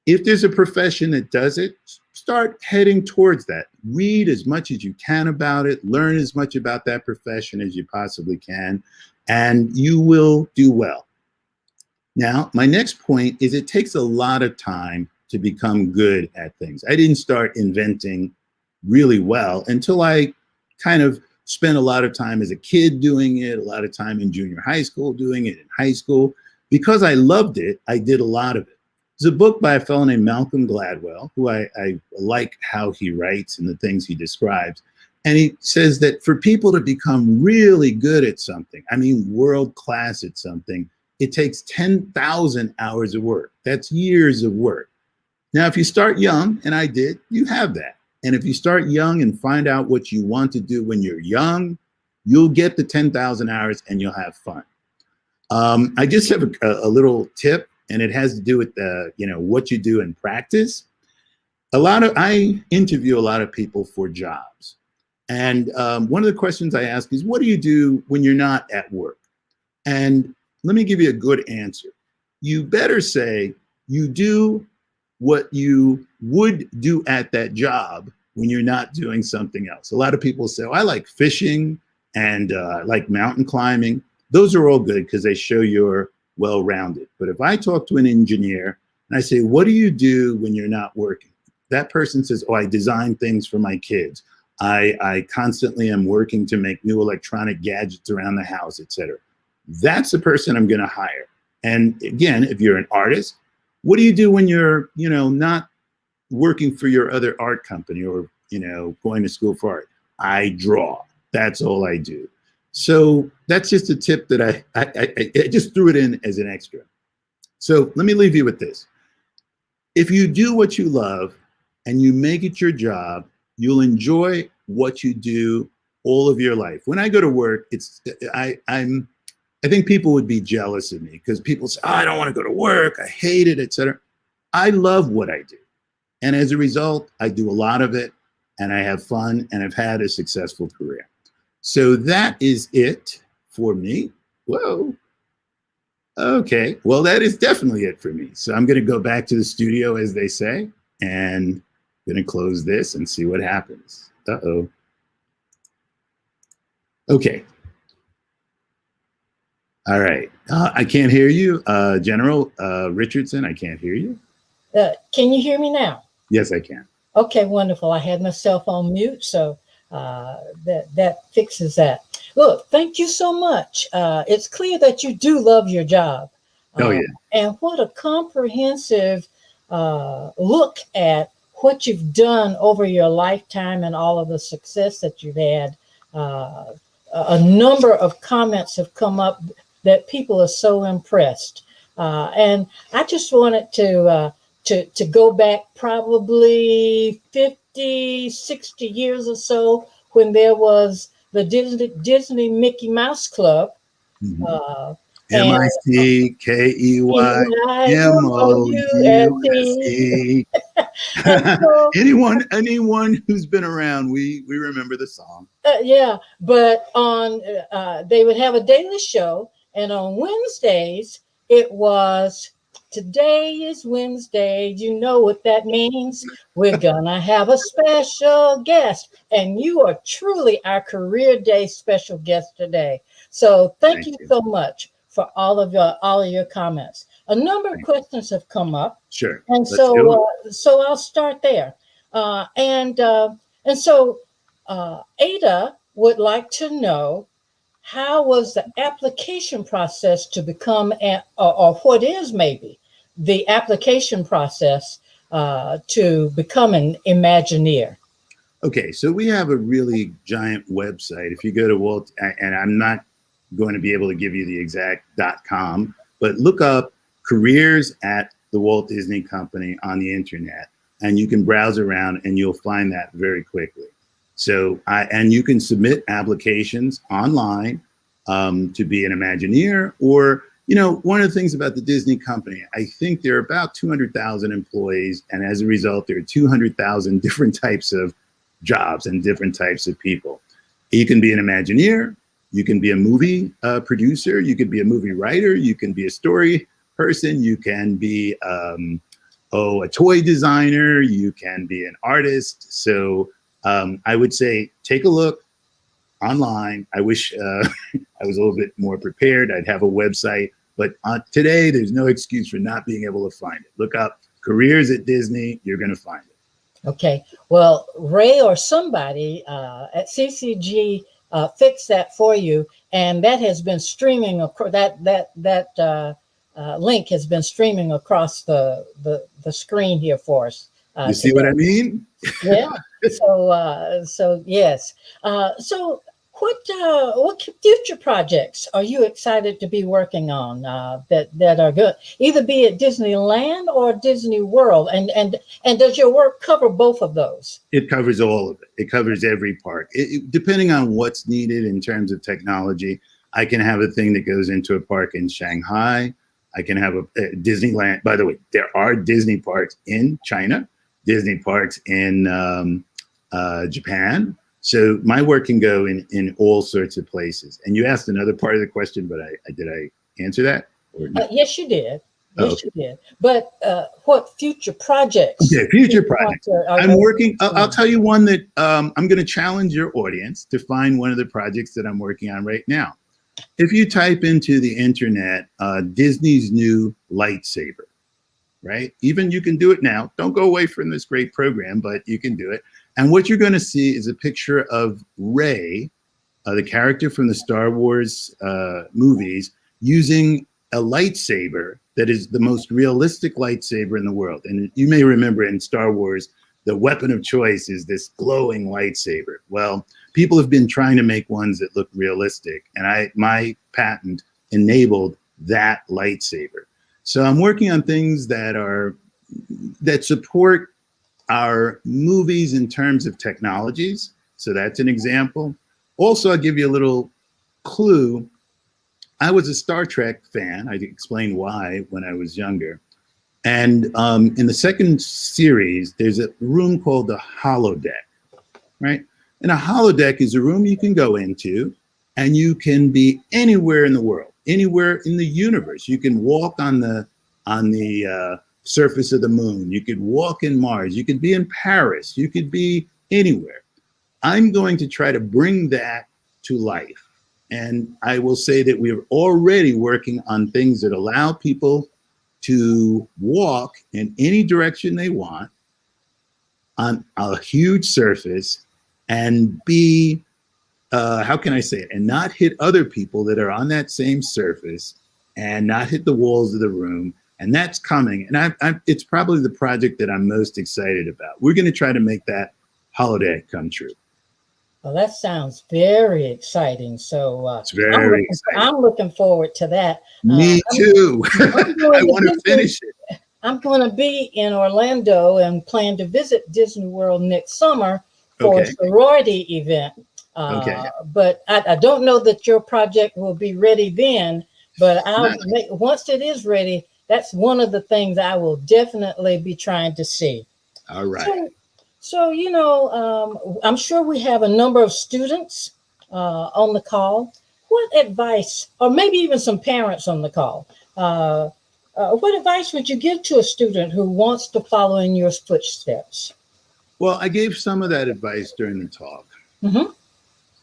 G: If there's a profession that does it, start heading towards that. Read as much as you can about it, learn as much about that profession as you possibly can, and you will do well. Now, my next point is it takes a lot of time to become good at things. I didn't start inventing really well until I kind of spent a lot of time as a kid doing it, a lot of time in junior high school doing it, in high school. Because I loved it, I did a lot of it. There's a book by a fellow named Malcolm Gladwell, who I like how he writes and the things he describes. And he says that for people to become really good at something, I mean world-class at something, it takes 10,000 hours of work. That's years of work. Now, if you start young, and I did, you have that. And if you start young and find out what you want to do when you're young, you'll get the 10,000 hours and you'll have fun. I just have a little tip, and it has to do with what you do in practice. I interview a lot of people for jobs. And one of the questions I ask is, what do you do when you're not at work? And let me give you a good answer. You better say you do what you would do at that job when you're not doing something else. A lot of people say, oh, I like fishing and I like mountain climbing. Those are all good because they show you're well-rounded. But if I talk to an engineer and I say, what do you do when you're not working? That person says, oh, I design things for my kids. I constantly am working to make new electronic gadgets around the house, etc. That's the person I'm going to hire. And again, if you're an artist, what do you do when you're, not working for your other art company or, going to school for art. I draw. That's all I do. So that's just a tip that I just threw it in as an extra. So let me leave you with this. If you do what you love and you make it your job, you'll enjoy what you do all of your life. When I go to work, I think people would be jealous of me because people say, oh, I don't want to go to work. I hate it, etc. I love what I do. And as a result, I do a lot of it and I have fun and I've had a successful career. So that is it for me. Whoa. Okay. Well, that is definitely it for me. So I'm going to go back to the studio, as they say, and going to close this and see what happens. Uh-oh. Okay. All right. I can't hear you. General Richardson, I can't hear you.
H: Can you hear me now?
G: Yes, I can.
H: Okay, wonderful. I had myself on mute, so that fixes that. Look, thank you so much. It's clear that you do love your job.
G: Oh, yeah.
H: And what a comprehensive look at what you've done over your lifetime and all of the success that you've had. A number of comments have come up that people are so impressed. And I just wanted to go back probably 50, 60 years or so when there was the Disney Mickey Mouse Club.
G: MICKEYMOUSE. Anyone who's been around, we remember the song.
H: Yeah, but on they would have a daily show, and on Wednesdays it was today is Wednesday. You know what that means? We're gonna have a special guest, and you are truly our Career Day special guest today. So thank you so much for all of your comments. A number of questions have come up.
G: Sure.
H: And so I'll start there. And so Ada would like to know, how was the application process to become, or what is maybe the application process to become an Imagineer?
G: Okay, so we have a really giant website. If you go to Walt, and I'm not going to be able to give you the exact .com, but look up careers at the Walt Disney Company on the internet, and you can browse around and you'll find that very quickly. So, and you can submit applications online to be an Imagineer, or, one of the things about the Disney Company, I think there are about 200,000 employees, and as a result, there are 200,000 different types of jobs and different types of people. You can be an Imagineer, you can be a movie producer, you could be a movie writer, you can be a story person, you can be a toy designer, you can be an artist. So I would say take a look online. I wish I was a little bit more prepared. I'd have a website, but today there's no excuse for not being able to find it. Look up careers at Disney, you're going to find it.
H: Okay, well, Ray or somebody at CCG fix that for you, and that has been streaming across that link has been streaming across the screen here for us.
G: You see what I mean?
H: Yeah. So yes. So what future projects are you excited to be working on that are good? Either be at Disneyland or Disney World, and does your work cover both of those?
G: It covers all of it. It covers every part. Depending on what's needed in terms of technology, I can have a thing that goes into a park in Shanghai. I can have a Disneyland. By the way, there are Disney parks in China, Disney parks in Japan. So my work can go in all sorts of places. And you asked another part of the question, but did I answer that? Or no?
H: Yes, you did. Yes, you did. But what future projects?
G: Okay, future projects. I'm working. I'll tell you one that I'm going to challenge your audience to find one of the projects that I'm working on right now. If you type into the internet, Disney's new lightsaber, right? Even you can do it now. Don't go away from this great program, but you can do it. And what you're going to see is a picture of Rey, the character from the Star Wars movies, using a lightsaber that is the most realistic lightsaber in the world. And you may remember in Star Wars, the weapon of choice is this glowing lightsaber. Well, people have been trying to make ones that look realistic, and my patent enabled that lightsaber. So I'm working on things that support our movies in terms of technologies. So that's an example. Also, I'll give you a little clue. I was a Star Trek fan. I explained why when I was younger. And in the second series, there's a room called the holodeck, right? And a holodeck is a room you can go into, and you can be anywhere in the world, anywhere in the universe. You can walk on the surface of the moon. You could walk in Mars. You could be in Paris. You could be anywhere. I'm going to try to bring that to life. And I will say that we're already working on things that allow people to walk in any direction they want on a huge surface and be, how can I say it, and not hit other people that are on that same surface and not hit the walls of the room. And that's coming. And it's probably the project that I'm most excited about. We're going to try to make that holodeck come true.
H: Well, that sounds very exciting. So
G: it's very exciting.
H: I'm looking forward to that.
G: Me too. I want to finish it.
H: I'm going to be in Orlando and plan to visit Disney World next summer for a sorority event. But I don't know that your project will be ready then, but once it is ready, that's one of the things I will definitely be trying to see.
G: All right.
H: So you know, I'm sure we have a number of students on the call. What advice, or maybe even some parents on the call, what advice would you give to a student who wants to follow in your footsteps?
G: Well, I gave some of that advice during the talk.
H: Mm-hmm.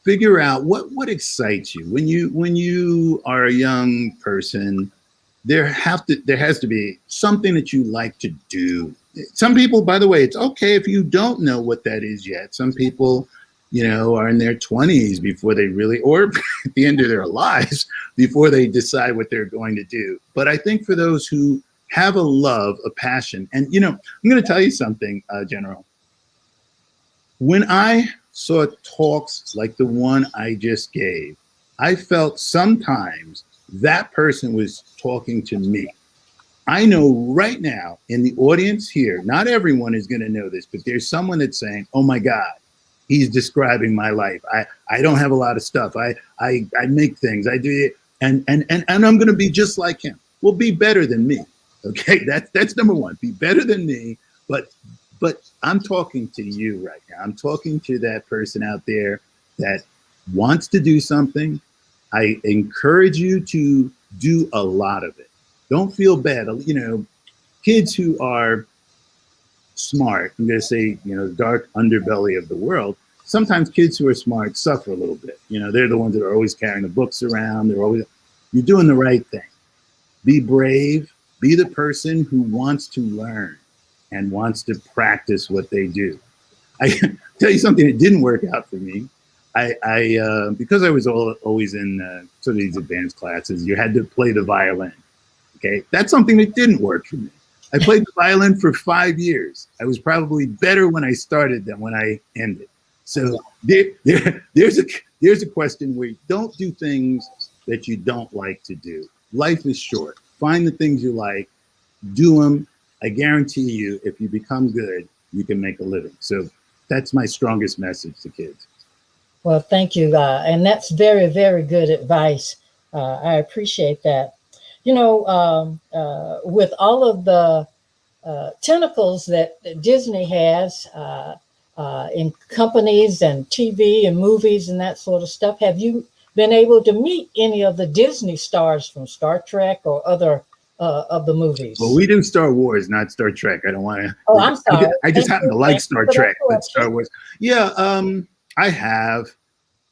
G: Figure out what excites you. When you are a young person, there has to be something that you like to do. Some people, by the way, it's okay if you don't know what that is yet. Some people, you know, are in their 20s before they really, or at the end of their lives, before they decide what they're going to do. But I think for those who have a love, a passion, and, you know, I'm going to tell you something, General. When I saw talks like the one I just gave, I felt sometimes that person was talking to me. I know right now in the audience here, not everyone is going to know this, but there's someone that's saying, oh my God, he's describing my life. I don't have a lot of stuff. I make things, I do it, and I'm going to be just like him. Well, be better than me. Okay, that's number one. Be better than me, but I'm talking to you right now. I'm talking to that person out there that wants to do something. I encourage you to do a lot of it. Don't feel bad. You know, kids who are smart, I'm going to say, you know, the dark underbelly of the world, sometimes kids who are smart suffer a little bit. You know, they're the ones that are always carrying the books around. You're doing the right thing. Be brave. Be the person who wants to learn and wants to practice what they do. I tell you something that didn't work out for me. Because I was always in sort of these advanced classes, you had to play the violin. Okay, that's something that didn't work for me. I played the violin for 5 years. I was probably better when I started than when I ended. So there's a question where you don't do things that you don't like to do. Life is short. Find the things you like, do them. I guarantee you, if you become good, you can make a living. So that's my strongest message to kids.
H: Well, thank you. And that's very, very good advice. I appreciate that. You know, with all of the tentacles that Disney has in companies and TV and movies and that sort of stuff, have you been able to meet any of the Disney stars from Star Trek or other of the movies?
G: Well, we do Star Wars, not Star Trek. I don't want to.
H: Oh, I'm sorry.
G: I just happen to like Star Trek, but Star Wars. Yeah, I have.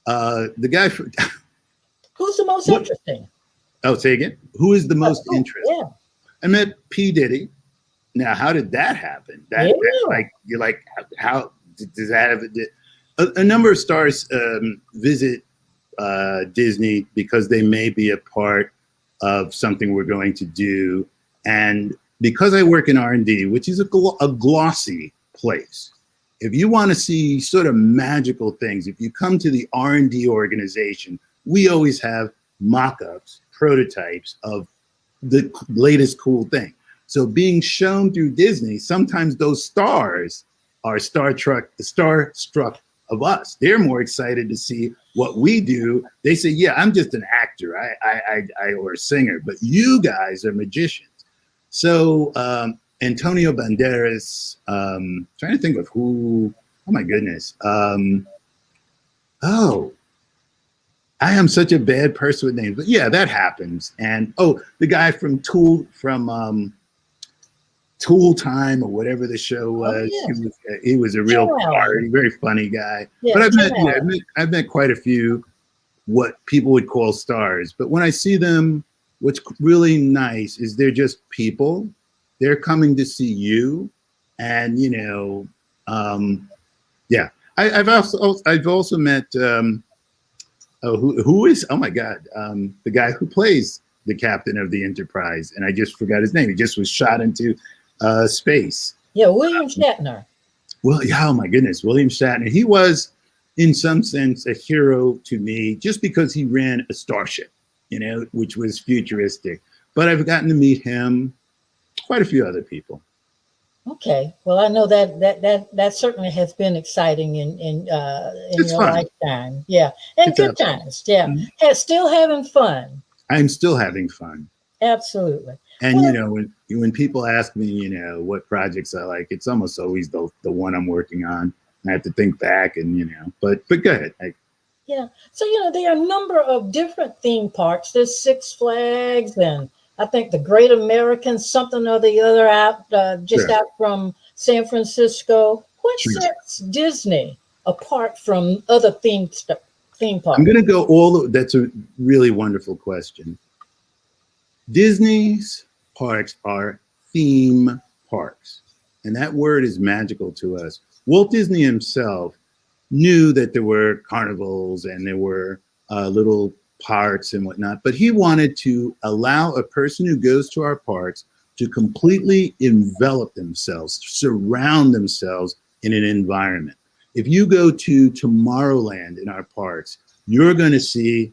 G: The guy.
H: Who's the most interesting?
G: Oh, say again. Who is the most interesting?
H: Yeah.
G: I met P. Diddy. Now, how did that happen? That's like, you're like, how does that have a number of stars visit Disney because they may be a part of something we're going to do And because I work in R&D, which is a glossy place, if you want to see sort of magical things, if you come to the R&D organization, we always have mock-ups, prototypes of the latest cool thing. So being shown through Disney, sometimes those stars are starstruck of us. They're more excited to see what we do. They say, yeah, I'm just an actor or a singer, but you guys are magicians. So Antonio Banderas, trying to think of who, oh my goodness. I am such a bad person with names, but yeah, that happens. And the guy from Tool Time or whatever the show was, he was a real party, very funny guy. Yeah, but I've met quite a few what people would call stars. But when I see them, what's really nice is they're just people. They're coming to see you, and I've also met who is, oh my God, the guy who plays the captain of the Enterprise, and I just forgot his name. He just was shot into space.
H: Yeah, William Shatner.
G: Well, yeah, oh my goodness, William Shatner. He was, in some sense, a hero to me just because he ran a starship, which was futuristic. But I've gotten to meet him, quite a few other people.
H: Okay, well, I know that certainly has been exciting in your
G: fun.
H: Lifetime. Yeah, and it's good times. Yeah, still having fun.
G: I'm still having fun.
H: Absolutely.
G: And when people ask me, what projects I like, it's almost always the one I'm working on. I have to think back, and but go ahead.
H: Yeah. So there are a number of different theme parks. There's Six Flags, and I think the Great American something or the other out out from San Francisco. What sets Disney apart from other theme parks?
G: I'm going to go that's a really wonderful question. Disney's parks are theme parks, and that word is magical to us. Walt Disney himself knew that there were carnivals and there were little parks and whatnot, but he wanted to allow a person who goes to our parks to completely envelop themselves, surround themselves in an environment. If you go to Tomorrowland in our parks, you're going to see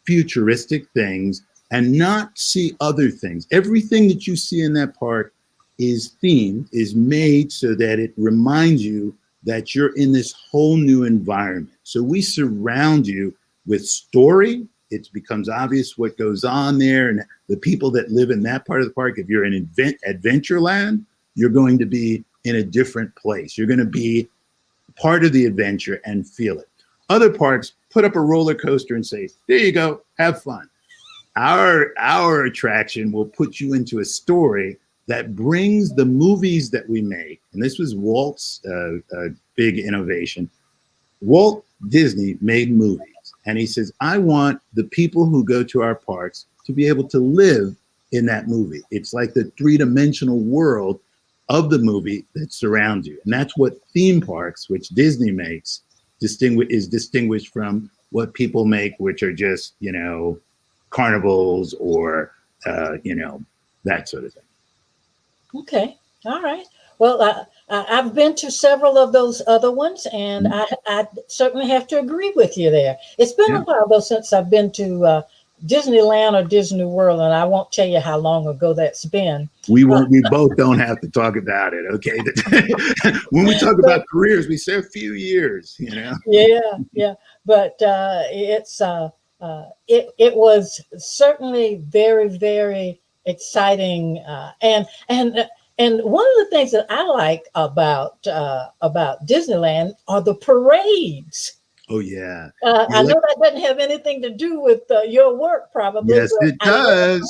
G: futuristic things and not see other things. Everything that you see in that park is themed, is made so that it reminds you that you're in this whole new environment. So we surround you with story. It becomes obvious what goes on there, and the people that live in that part of the park. If you're in Adventureland, you're going to be in a different place. You're going to be part of the adventure and feel it. Other parks put up a roller coaster and say, there you go, have fun. Our attraction will put you into a story that brings the movies that we make, and this was Walt's big innovation. Walt Disney made movies, and he says, I want the people who go to our parks to be able to live in that movie. It's like the three-dimensional world of the movie that surrounds you. And that's what theme parks, which Disney makes, is distinguished from what people make, which are just, carnivals or, that sort of thing.
H: Okay. All right. Well, I've been to several of those other ones, and I certainly have to agree with you there. It's been a while, though, since I've been to Disneyland or Disney World, and I won't tell you how long ago that's been.
G: We both don't have to talk about it, okay? When we talk about careers, we say a few years,
H: Yeah. But it was certainly very, very exciting, and one of the things that I like about Disneyland are the parades.
G: Oh yeah,
H: I know that doesn't have anything to do with your work, probably.
G: Yes, it does.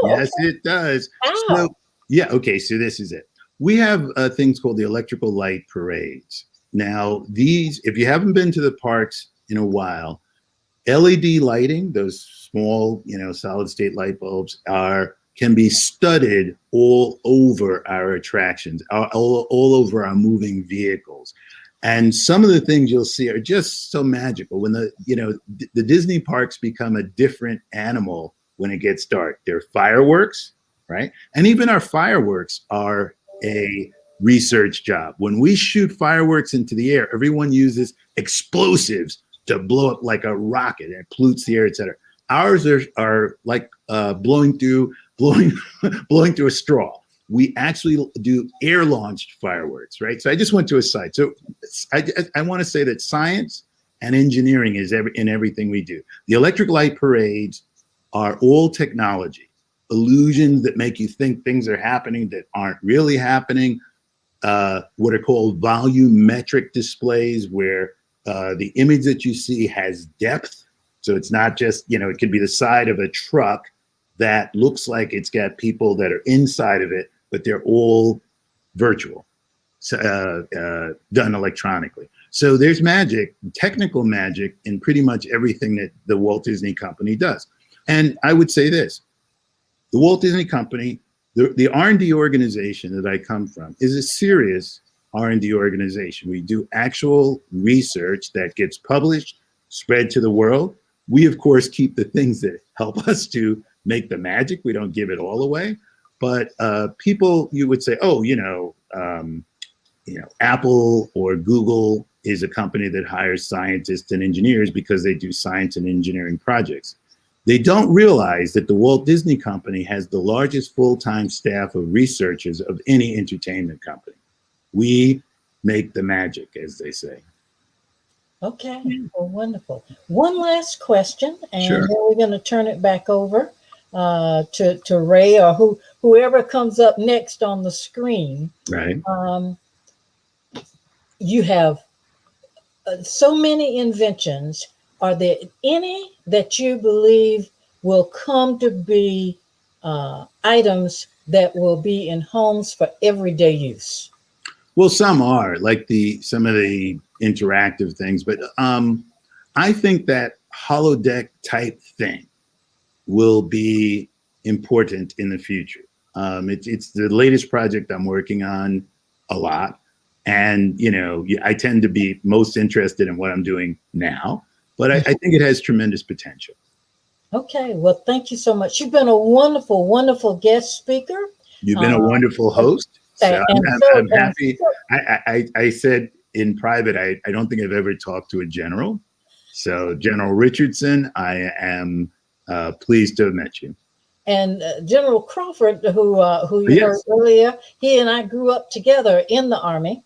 G: Yes,
H: okay.
G: it does.
H: Wow.
G: So this is it. We have things called the electrical light parades. Now, if you haven't been to the parks in a while, LED lighting, those small, solid state light bulbs can be studded all over our attractions, all over our moving vehicles. And some of the things you'll see are just so magical. When the Disney parks become a different animal when it gets dark. There are fireworks right? And even our fireworks are a research job. When we shoot fireworks into the air, everyone uses explosives to blow up like a rocket and pollutes the air, etc. Ours are like blowing through a straw. We actually do air-launched fireworks, right? So I just went to a site. So I want to say that science and engineering is in everything we do. The electric light parades are all technology, illusions that make you think things are happening that aren't really happening. What are called volumetric displays, where the image that you see has depth. So it's not just, it could be the side of a truck that looks like it's got people that are inside of it, but they're all virtual, done electronically. So there's magic, technical magic, in pretty much everything that the Walt Disney Company does. And I would say this, the Walt Disney Company, the R&D organization that I come from is a serious R&D organization. We do actual research that gets published, spread to the world. We, of course, keep the things that help us to make the magic. We don't give it all away. But people, you would say, oh, Apple or Google is a company that hires scientists and engineers because they do science and engineering projects. They don't realize that the Walt Disney Company has the largest full-time staff of researchers of any entertainment company. We make the magic, as they say.
H: Okay, well, wonderful. One last question, and
G: Sure.
H: then we're going to turn it back over to Ray or whoever comes up next on the screen.
G: Right.
H: You have so many inventions. Are there any that you believe will come to be items that will be in homes for everyday use?
G: Well, some are, like some of the interactive things, but I think that holodeck type thing will be important in the future. It's the latest project I'm working on a lot. And, I tend to be most interested in what I'm doing now, but I think it has tremendous potential.
H: Okay, well, thank you so much. You've been a wonderful, wonderful guest speaker.
G: You've been a wonderful host. So I'm happy. I said in private, I don't think I've ever talked to a general. So General Richardson, I am pleased to have met you. And
H: General Crawford, who you heard earlier, he and I grew up together in the Army.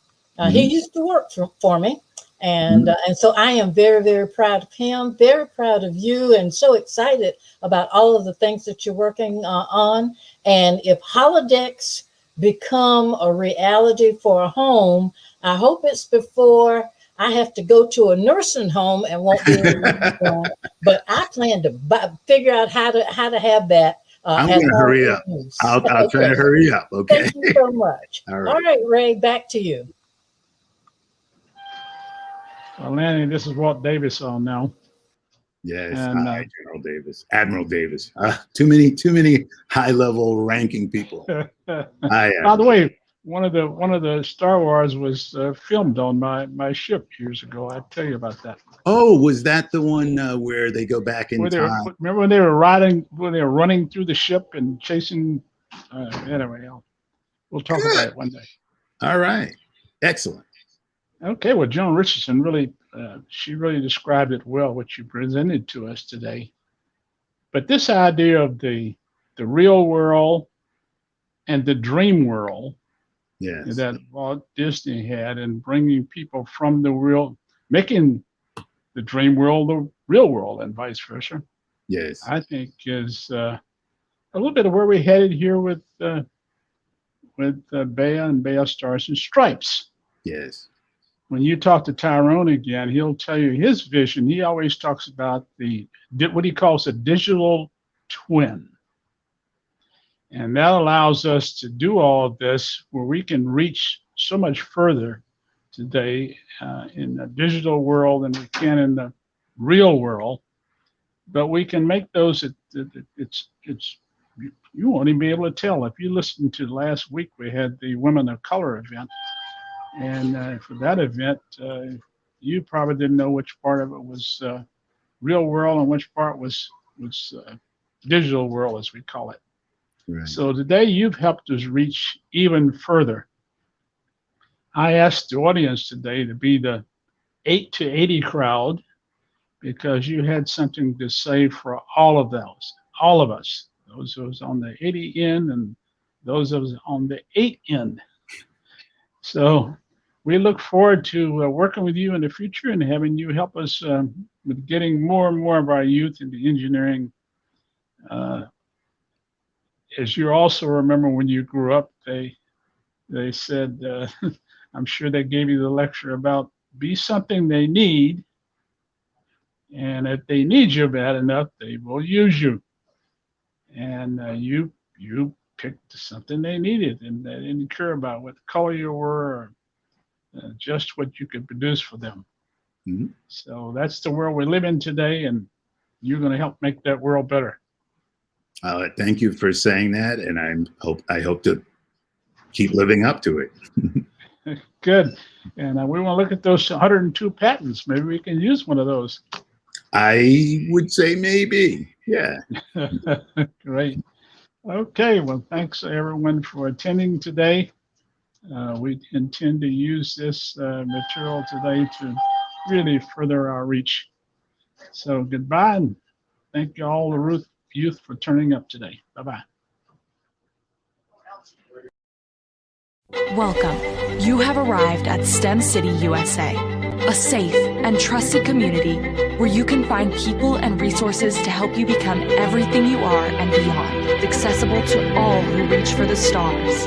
H: He used to work for me. And so I am very, very proud of him, very proud of you, and so excited about all of the things that you're working on. And if holodecks become a reality for a home, I hope it's before I have to go to a nursing home and won't be able to do that. But I plan to figure out how to have that.
G: I'm going to hurry up. I'll try to hurry up. Okay.
H: Thank you so much.
G: All right.
H: All right, Ray, back to you.
C: Well, Lanny, this is Walt Davis on now.
G: Yes,
C: And,
G: General Davis, Admiral Davis. Too many high-level ranking people.
C: By the way, one of the Star Wars was filmed on my ship years ago. I tell you about that.
G: Oh, was that the one where they go back in time?
C: Remember when they were running through the ship and chasing? Anyway, we'll talk about it one day.
G: All right, excellent.
C: Okay, well, Joan Richardson she really described it well, what you presented to us today. But this idea of the real world and the dream world that Walt Disney had, and bringing people from the real, making the dream world the real world, and vice versa.
G: Yes,
C: I think is a little bit of where we're headed here with BEYA and BEYA Stars and Stripes.
G: Yes.
C: When you talk to Tyrone again, he'll tell you his vision. He always talks about what he calls a digital twin. And that allows us to do all of this where we can reach so much further today in the digital world than we can in the real world. But we can make those, you won't even be able to tell. If you listened to last week, we had the Women of Color event. And for that event, you probably didn't know which part of it was real world and which part was digital world, as we call it.
G: Right.
C: So today you've helped us reach even further. I asked the audience today to be the 8 to 80 crowd because you had something to say for all of us, those of us on the 80 end and those of us on the 8 end. So we look forward to working with you in the future and having you help us with getting more and more of our youth into engineering. As you also remember when you grew up, they said, I'm sure they gave you the lecture about be something they need, and if they need you bad enough, they will use you. And you picked something they needed, and they didn't care about what color you were, or just what you could produce for them.
G: Mm-hmm.
C: So that's the world we live in today, and you're going to help make that world better.
G: Thank you for saying that, and I hope to keep living up to it.
C: Good. And we want to look at those 102 patents. Maybe we can use one of those.
G: I would say maybe. Yeah.
C: Great. Okay. Well, thanks everyone for attending today. We intend to use this material today to really further our reach. So goodbye, and thank you all the youth for turning up today. Bye-bye.
A: Welcome. You have arrived at STEM City USA, a safe and trusted community where you can find people and resources to help you become everything you are and beyond, accessible to all who reach for the stars.